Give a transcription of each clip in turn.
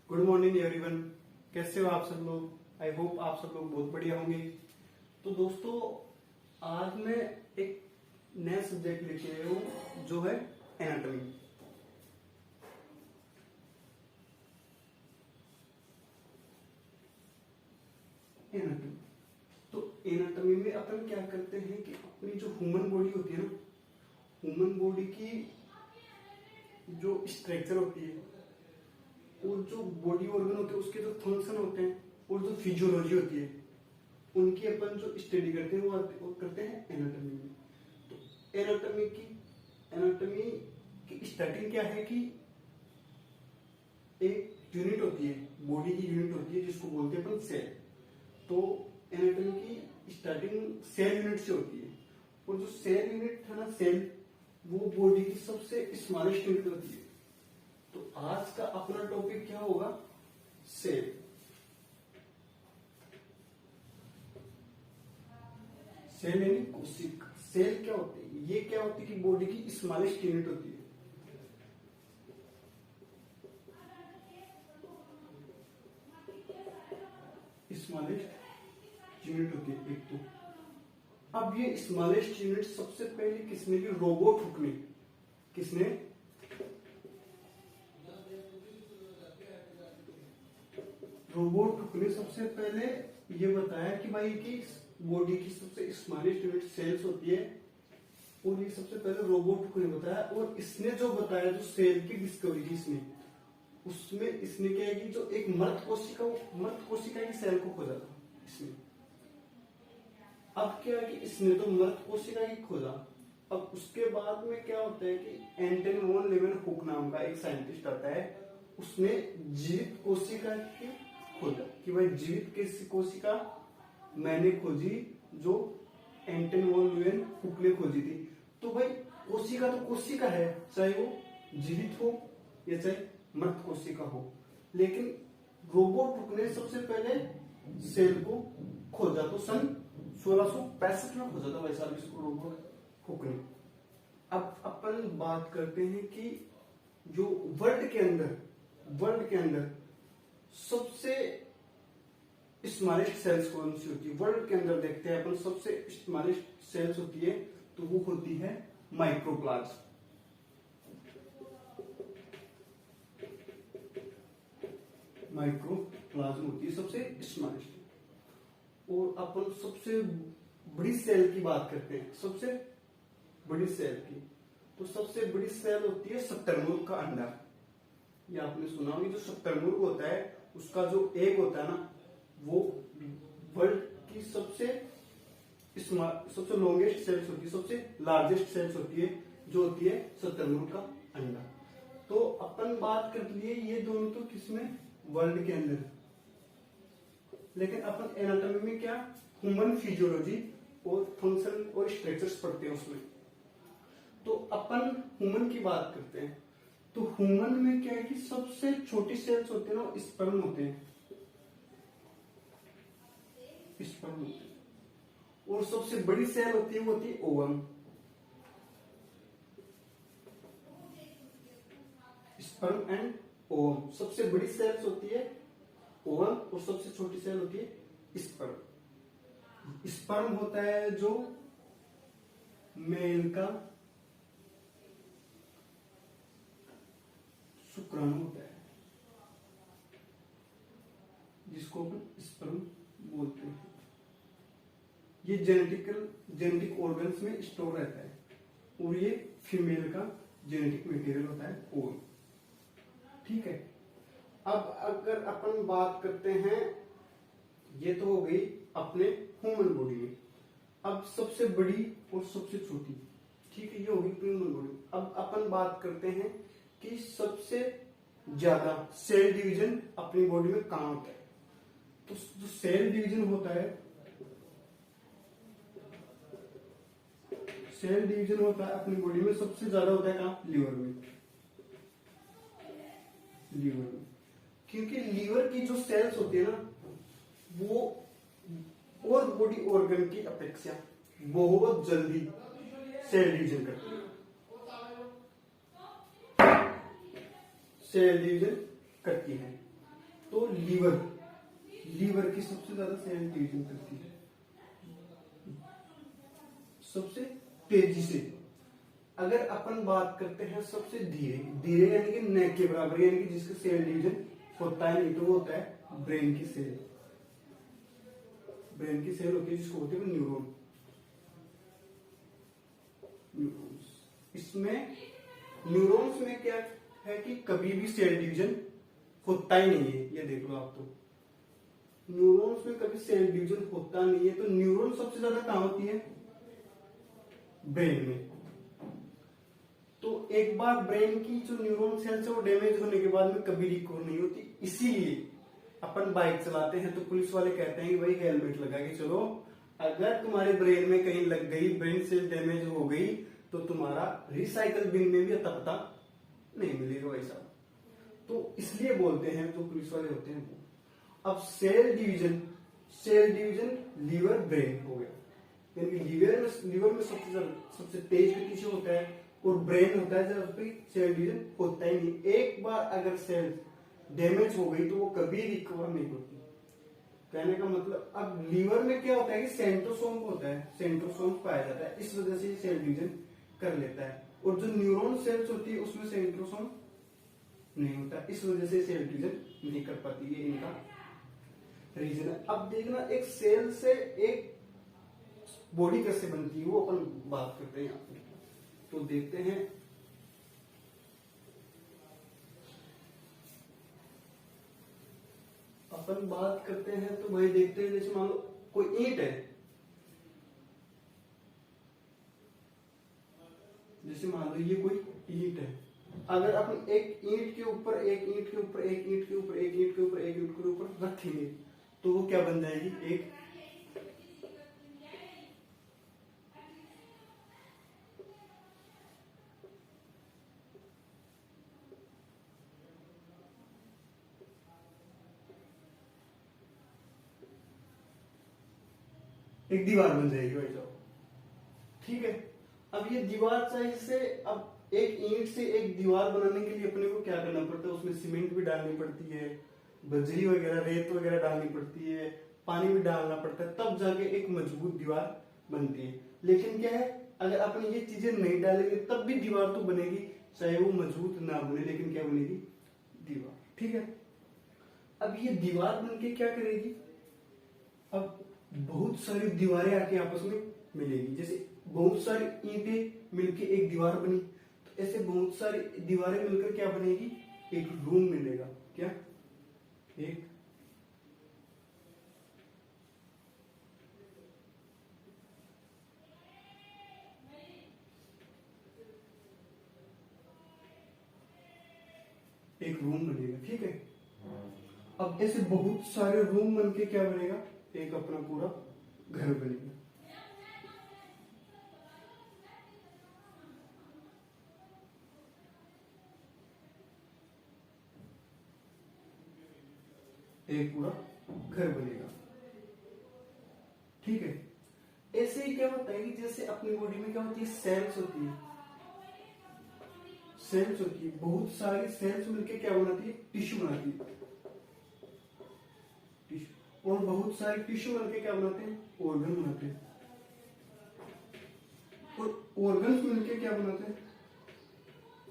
Good morning everyone. कैसे हो आप सब लोग? आई होप आप सब लोग बहुत बढ़िया होंगे। तो दोस्तों, आज मैं एक नया सब्जेक्ट लेके आया हूँ जो है एनाटॉमी। एनाटॉमी तो एनाटॉमी में अपन क्या करते हैं कि अपनी जो ह्यूमन बॉडी होती है ना, ह्यूमन बॉडी की जो स्ट्रक्चर होती है और जो बॉडी ऑर्गन होते हैं उसके जो फंक्शन होते हैं और जो फिजियोलॉजी होती है उनकी अपन जो स्टडी करते हैं वो करते हैं एनाटॉमी में। तो एनाटॉमी की स्टार्टिंग क्या है कि एक यूनिट होती है, बॉडी की यूनिट होती है जिसको बोलते हैं अपन सेल। तो एनाटॉमी की स्टार्टिंग सेल यूनिट से होती है और जो सेल यूनिट है ना, सेल वो बॉडी की सबसे स्मॉलेस्ट यूनिट होती है। तो आज का अपना टॉपिक क्या होगा? सेल। सेल यानी कोशिका। सेल क्या होती है? ये क्या होती है कि बॉडी की स्मॉलेस्ट यूनिट होती है। स्मॉलेस्ट यूनिट होती है एक तो। अब ये स्मॉलेस्ट यूनिट सबसे पहले किसने ली? रोबर्ट हुक ने। किसने? रोबर्ट हुक ने सबसे पहले ये बताया कि भाई कि बॉडी की सबसे स्मॉलेस्ट यूनिट सेल्स होती है और ये सबसे पहले रोबर्ट हुक ने बताया। और इसने जो बताया, जो सेल की डिस्कवरी की इसने, उसमें इसने क्या है कि जो एक मृत कोशिका की सेल को खोजा था इसने। अब क्या है कि इसने तो मृत कोशिका की खोजा। अब उसके बाद में क्या होता है कि एंटनी वॉन लीवेनहुक नाम का एक साइंटिस्ट आता है, उसने जीवित कोशिका की खोजा कि भाई जीवित कोशिका मैंने खोजी जो एंटनी वॉन लीवेनहुक ने खोजी थी। तो भाई कोशिका तो कोशिका है, चाहे वो जीवित हो या चाहे मृत कोशिका हो। लेकिन रोबर्ट हुक ने सबसे पहले सेल को खोजा तो सन 1665 में खोजा था भाई साहब इसको रोबर्ट हुक ने। अब अपन बात करते हैं कि जो वर्ल्ड के अंदर सबसे स्मॉलेस्ट सेल्स कौन सी होती है? वर्ल्ड के अंदर देखते हैं अपन, सबसे स्मॉलेस्ट सेल्स होती है तो वो होती है माइक्रोप्लाज्म। माइक्रोप्लाज्म होती है सबसे स्मॉलेस्ट। और अपन सबसे बड़ी सेल की बात करते हैं, सबसे बड़ी सेल की, तो सबसे बड़ी सेल होती है शुतुरमुर्ग का अंडा। ये आपने सुना होगा, जो शुतुरमुर्ग होता है उसका जो एग होता है ना, वो वर्ल्ड की सबसे लॉन्गेस्ट सेल्स होती है, सबसे लार्जेस्ट सेल्स होती है, जो होती है शुतुरमुर्ग का अंडा। तो अपन बात कर लिए ये दोनों तो किसमें? वर्ल्ड के अंदर। लेकिन अपन एनाटॉमी में क्या ह्यूमन फिजियोलॉजी और फंक्शन और स्ट्रक्चर्स पढ़ते हैं उसमें। तो अपन ह्यूमन की बात करते हैं। तो ह्यूमन में क्या है कि सबसे छोटी सेल्स होते हैं ना, स्पर्म होते हैं, स्पर्म होते हैं। और सबसे बड़ी सेल होती है वो होती है ओवम। स्पर्म एंड ओवम, सबसे बड़ी सेल्स होती है ओवम और सबसे छोटी सेल होती है स्पर्म। स्पर्म होता है जो मेल का शुक्राणु होता है, जिसको अपन स्पर्म बोलते हैं। ये जेनेटिक ऑर्गन्स में स्टोर रहता है और ये फीमेल का जेनेटिक मटेरियल होता है ओवम। ठीक है। अब अगर अपन बात करते हैं, ये तो हो गई अपने ह्यूमन बॉडी में। अब सबसे बड़ी और सबसे छोटी, ठीक है, ये होगी ह्यूमन बॉडी। अब अपन बात करते हैं कि सबसे ज्यादा सेल डिवीजन अपनी बॉडी में कहां होता है? तो जो सेल डिवीजन होता है, सेल डिवीजन होता है अपनी बॉडी में सबसे ज्यादा होता है कहां? लीवर में। लीवर में, क्योंकि लीवर की जो सेल्स होती है ना, वो और बॉडी ऑर्गन की अपेक्षा बहुत जल्दी सेल डिवीजन करती है। सेल डिवीजन करती है। तो लीवर की सबसे ज्यादा सेल डिवीजन करती है सबसे तेजी से। अगर अपन बात करते हैं सबसे धीरे धीरे यानी कि न के बराबर, यानी कि जिसका सेल डिवीजन होता है नहीं, तो वो होता है ब्रेन की सेल। ब्रेन की सेल होती है जिसको बोलते हैं न्यूरॉन। इसमें न्यूरॉन्स में क्या है कि कभी भी सेल डिवीजन होता ही नहीं है। ये देख लो आप, तो न्यूरॉन्स में कभी सेल डिवीजन होता नहीं है। तो न्यूरॉन सबसे ज्यादा कहां होती है? ब्रेन में। तो एक बार ब्रेन की जो न्यूरॉन सेल्स है वो डैमेज होने के बाद में कभी रिकवर नहीं होती। इसीलिए अपन बाइक चलाते हैं तो पुलिस वाले कहते हैं कि भाई हेलमेट लगा के चलो, अगर तुम्हारे ब्रेन में कहीं लग गई, ब्रेन सेल डैमेज हो गई, तो तुम्हारा रिसाइकल बिन में भी अता पता नहीं मिलेगा भाई साहब। तो इसलिए बोलते हैं जो पुलिस वाले होते हैं वो। अब सेल डिवीजन लीवर ब्रेन हो गया, यानी कि लीवर में सबसे तेज गति से होता है, और ब्रेन होता है जब उस पर सेल डिवीजन होता ही नहीं। एक बार अगर सेल डैमेज हो गई तो वो कभी रिकवर नहीं होती। कहने का मतलब, अब लीवर में क्या होता है कि सेंट्रोसोम होता है, सेंट्रोसोम पाया जाता है, इस वजह से सेल डिवीजन कर लेता है। और जो न्यूरॉन सेल्स होती है उसमें सेंट्रोसोम नहीं होता, इस वजह से सेल डिवीजन नहीं कर पाती। ये इनका रीजन है। अब देखना, एक सेल से एक बॉडी कैसे बनती है वो अपन बात करते हैं यहाँ पे। तो देखते हैं, अपन बात करते हैं तो भाई देखते हैं, जैसे मान लो कोई ईंट है, जैसे मान लो ये कोई ईंट है। अगर अपन एक ईंट के ऊपर एक ईंट के ऊपर एक ईंट के ऊपर एक ईंट के ऊपर एक ईंट के ऊपर रखेंगे तो वो क्या बन जाएगी? एक दीवार बन जाएगी भाई साहब। ठीक है, अब ये दीवार चाहिए से, अब एक ईंट से एक दीवार बनाने के लिए अपने को क्या करना पड़ता है? उसमें सीमेंट भी डालनी पड़ती है, बजरी वगैरह, रेत वगैरह डालनी पड़ती है, पानी भी डालना पड़ता है, तब जाके एक मजबूत दीवार बनती है। लेकिन क्या है, अगर अपन ये चीजें नहीं डालेंगे तब भी दीवार तो बनेगी, चाहे वो मजबूत ना बने, लेकिन क्या बनेगी? दीवार। ठीक है, अब ये दीवार बन के क्या करेगी? अब बहुत सारी दीवारें आके आपस में मिलेगी। जैसे बहुत सारी ईंटें मिलके एक दीवार बनी, तो ऐसे बहुत सारी दीवारें मिलकर क्या बनेगी? एक रूम मिलेगा। क्या? एक रूम बनेगा। ठीक है, अब ऐसे बहुत सारे रूम बनके क्या बनेगा? एक अपना पूरा घर बनेगा। एक पूरा घर बनेगा। ठीक है, ऐसे ही क्या होता है कि जैसे अपनी बॉडी में क्या होती है? सेल्स होती है, सेल्स होती है, बहुत सारी सेल्स मिलके क्या बनाती है? टिश्यू बनाती है। टिश्यू, और बहुत सारे टिश्यू मिलके क्या बनाते हैं? ऑर्गन बनाते हैं। और ऑर्गन्स मिलके क्या बनाते हैं?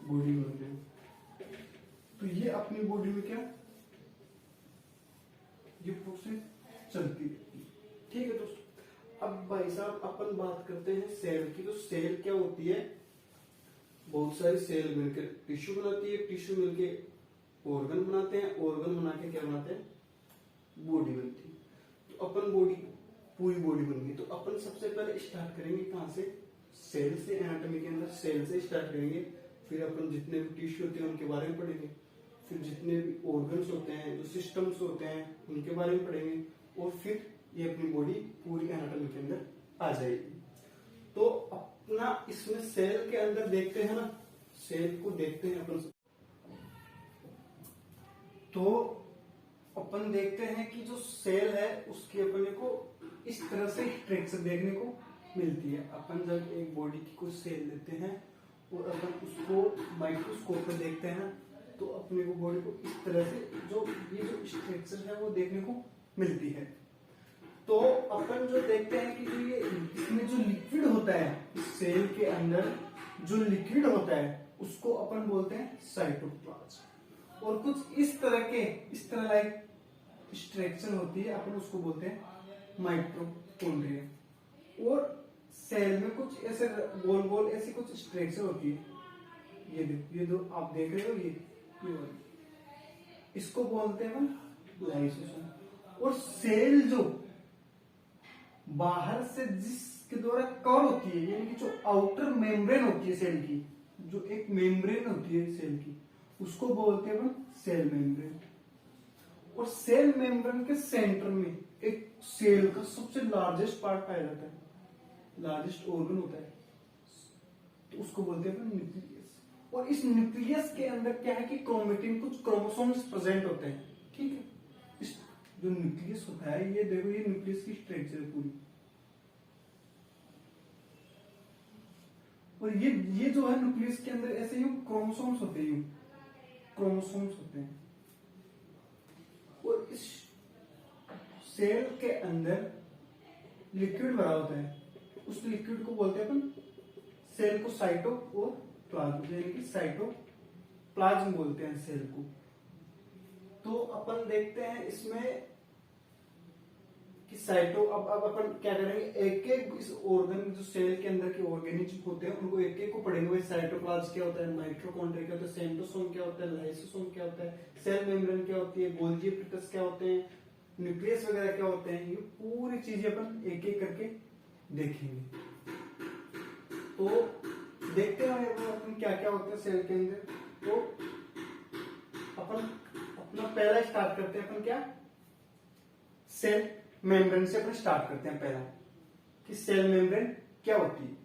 बॉडी बनाते हैं। तो ये अपनी बॉडी में क्या, ये प्रोसेस चलती रहती है। ठीक है दोस्तों, अब भाई साहब अपन बात करते हैं सेल की। तो सेल क्या होती है? बहुत सारी सेल मिलकर टिश्यू बनाती है, टिश्यू मिलकर ऑर्गन बनाते हैं, ऑर्गन बना के क्या बनाते हैं? बॉडी बनती है। तो अपन बॉडी, पूरी बॉडी बन गई। तो अपन सबसे पहले स्टार्ट करेंगे कहां से? सेल से। एनाटॉमी के अंदर सेल से स्टार्ट करेंगे, फिर अपन जितने भी टिश्यू होते हैं उनके बारे में पढ़ेंगे, फिर जितने भी ऑर्गन्स होते हैं, जो सिस्टम्स होते हैं, उनके बारे में पढ़ेंगे, और फिर ये अपनी बॉडी पूरी एनाटॉमी के अंदर आ जाएगी। तो अपना इसमें सेल के अंदर देखते हैं ना, सेल को देखते हैं अपन। तो अपन देखते हैं कि जो सेल है उसकी अपने को इस तरह से स्ट्रक्चर देखने को मिलती है। अपन जब एक बॉडी की कुछ सेल लेते हैं और अपन उसको माइक्रोस्कोप में देखते हैं तो अपने को बॉडी को इस तरह से जो ये जो स्ट्रक्चर है वो देखने को मिलती है। तो अपन जो देखते हैं कि जो ये इसमें जो लिक्विड होता है, इस सेल के अंदर जो लिक्विड होता है उसको अपन बोलते हैं साइटोप्लाज्म। और कुछ इस तरह लाइक स्ट्रक्चर होती है, अपन उसको बोलते हैं माइटोकॉन्ड्रिया। और सेल में कुछ ऐसे गोल गोल ऐसी कुछ स्ट्रक्चर होती है, ये देखो, ये जो आप देख रहे हो ये वाली, इसको बोलते हैं हम लाइसोसोम। और सेल जो बाहर से जिसके द्वारा कवर होती है, यानी कि जो आउटर मेम्ब्रेन होती है सेल की, जो एक मेम्ब्रेन होती है सेल की, उसको बोलते हैं हम सेल मेम्ब्रेन। और सेल मेम्ब्रेन के सेंटर में एक सेल का सबसे लार्जेस्ट पार्ट पाया जाता है, लार्जेस्ट ऑर्गन होता है, तो उसको बोलते हैं न्यूक्लियस। और इस न्यूक्लियस के अंदर क्या है कि क्रोमेटिन, कुछ क्रोमोसोम्स प्रेजेंट होते हैं, ठीक है। इस जो न्यूक्लियस होता है, ये देखो, ये न्यूक्लियस की स्ट्रक्चर है पूरी। और ये जो है न्यूक्लियस के अंदर ऐसे यूं क्रोमोसोम्स होते हैं, क्रोमोसोम्स होते हैं। और इस सेल के अंदर लिक्विड भरा होता है, उस लिक्विड को बोलते हैं अपन सेल को साइटो और प्लाज्म, यानी कि साइटोप्लाज्म बोलते हैं सेल को। तो अपन देखते हैं इसमें कि साइटो, अब अपन क्या करेंगे, एक एक इस ऑर्गन, जो सेल के अंदर के ऑर्गेनिज्म होते हैं उनको एक एक को पढ़ेंगे। भाई साइटोप्लाज्म क्या होता है, माइटोकॉन्ड्रिया क्या होता है, सेंट्रोसोम क्या होता है, लाइसोसोम क्या होता है, सेल मेम्ब्रेन क्या होती है, गोल्गी एपिटस क्या होते हैं, न्यूक्लियस वगैरह क्या होते हैं, ये पूरी चीजें अपन एक एक करके देखेंगे। तो देखते हैं अपन क्या क्या होता है सेल के अंदर। तो अपन अपना पहला स्टार्ट करते हैं, अपन क्या सेल मेम्ब्रेन से अपन स्टार्ट करते हैं पहला, कि सेल मेम्ब्रेन क्या होती है।